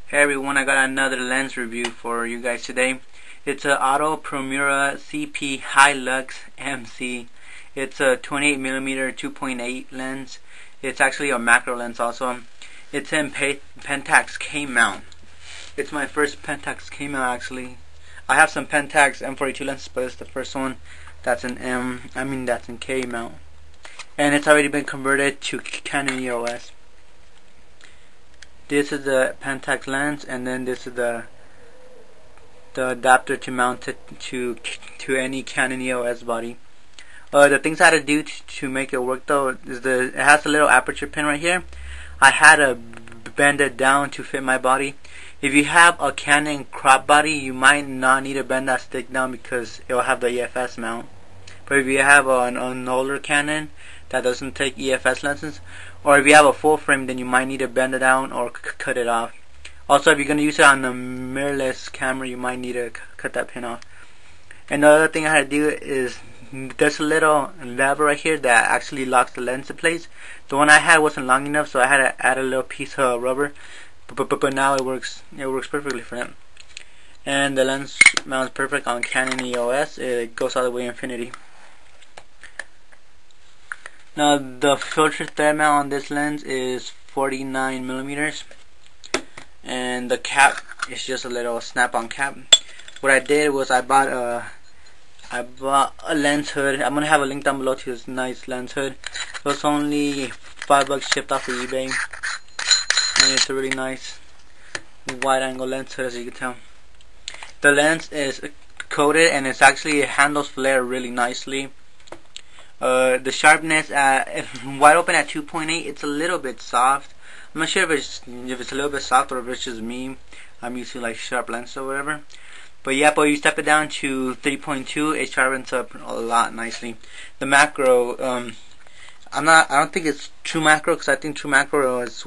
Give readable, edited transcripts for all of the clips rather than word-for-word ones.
Hey everyone, I got another lens review for you guys today. It's a Auto-Promura C.P. Hi-Lux MC. It's a 28mm 2.8 lens. It's actually a macro lens also. It's in Pentax K mount. It's my first Pentax K mount actually. I have some Pentax M42 lenses, but it's the first one that's in that's in K mount. And it's already been converted to Canon EOS. This is the Pentax lens, and then this is the adapter to mount it to any Canon EOS body. The things I had to do to make it work though is it has a little aperture pin right here. I had to bend it down to fit my body. If you have a Canon crop body, you might not need to bend that stick down because it will have the EFS mount. But if you have an older Canon that doesn't take EFS lenses, or if you have a full frame, then you might need to bend it down or cut it off. Also, if you're going to use it on a mirrorless camera, you might need to cut that pin off. And the other thing I had to do is there's a little lever right here that actually locks the lens in place. The one I had wasn't long enough, so I had to add a little piece of rubber. But now it works perfectly for it. And the lens mounts perfect on Canon EOS. It goes all the way infinity. Now the filter thread mount on this lens is 49mm, and the cap is just a little snap-on cap. What I did was I bought a lens hood. I'm gonna have a link down below to this nice lens hood. It was only $5 shipped off of eBay, and it's a really nice wide-angle lens hood, as you can tell. The lens is coated, and it handles flare really nicely. The sharpness wide open at 2.8, it's a little bit soft. I'm not sure if it's a little bit soft or if it's just me. I'm used to like sharp lenses or whatever. But yeah, but you step it down to 3.2, it sharpens up a lot nicely. The macro, I don't think it's true macro, because I think true macro is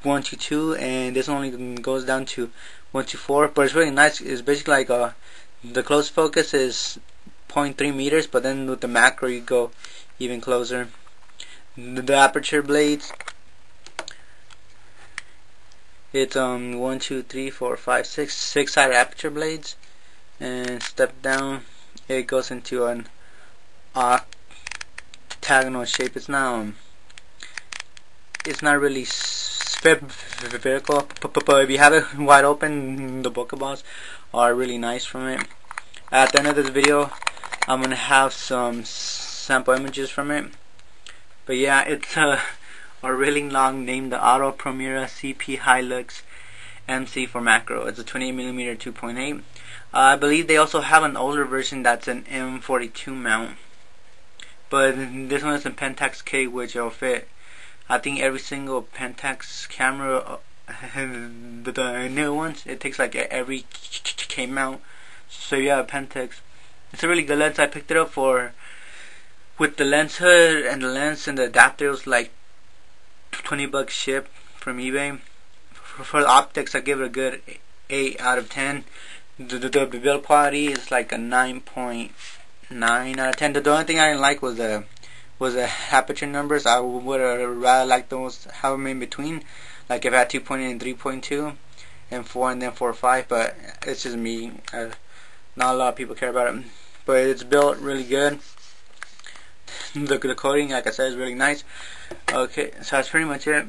1 to 2, and this only goes down to 1 to 4. But it's really nice. It's basically like the close focus is 0.3 meters, but then with the macro you go even closer. The aperture blades, it's 1, 2, 3, 4, 5, 6 six-sided aperture blades, and step down it goes into an octagonal shape. It's not really spherical, but if you have it wide open, the bokeh balls are really nice from it. At the end of this video, I'm gonna have some sample images from it. But yeah, it's a really long name, the Auto-Promura C.P. Hi-Lux MC for macro. It's a 28mm 2.8. I believe they also have an older version that's an M42 mount, but this one is in Pentax K, which will fit I think every single Pentax camera. The new ones, it takes like every K mount. So yeah, Pentax. It's a really good lens. I picked it up with the lens hood and the lens and the adapter. It was like $20 shipped from eBay. For the optics, I give it a good 8 out of 10. The build quality is like a 9.9 out of 10. The only thing I didn't like was the aperture numbers. I would have rather liked those have them in between. Like if I had 2.8 and 3.2 and 4 and then 4 or 5, but it's just me. Not a lot of people care about it, but it's built really good. The coating, like I said, is really nice. Okay, so that's pretty much it.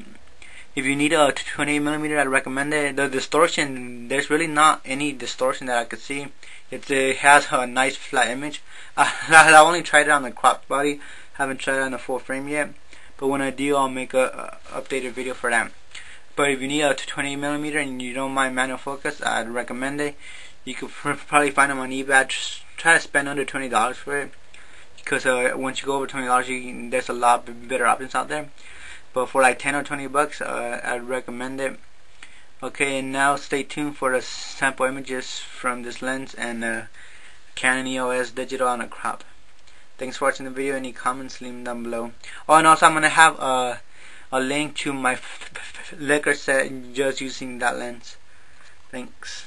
If you need a 28mm, I'd recommend it. The distortion, there's really not any distortion that I could see. It has a nice flat image. I only tried it on the cropped body. Haven't tried it on the full frame yet. But when I do, I'll make a updated video for that. But if you need a 28mm and you don't mind manual focus, I'd recommend it. You could probably find them on eBay. I'd try to spend under $20 for it, because once you go over $20, there's a lot better options out there. But for like 10 or $20, I'd recommend it. Okay, and now stay tuned for the sample images from this lens and Canon EOS digital on a crop. Thanks for watching the video. Any comments, leave them down below. Oh, and also I'm gonna have a link to my Flickr set just using that lens. Thanks.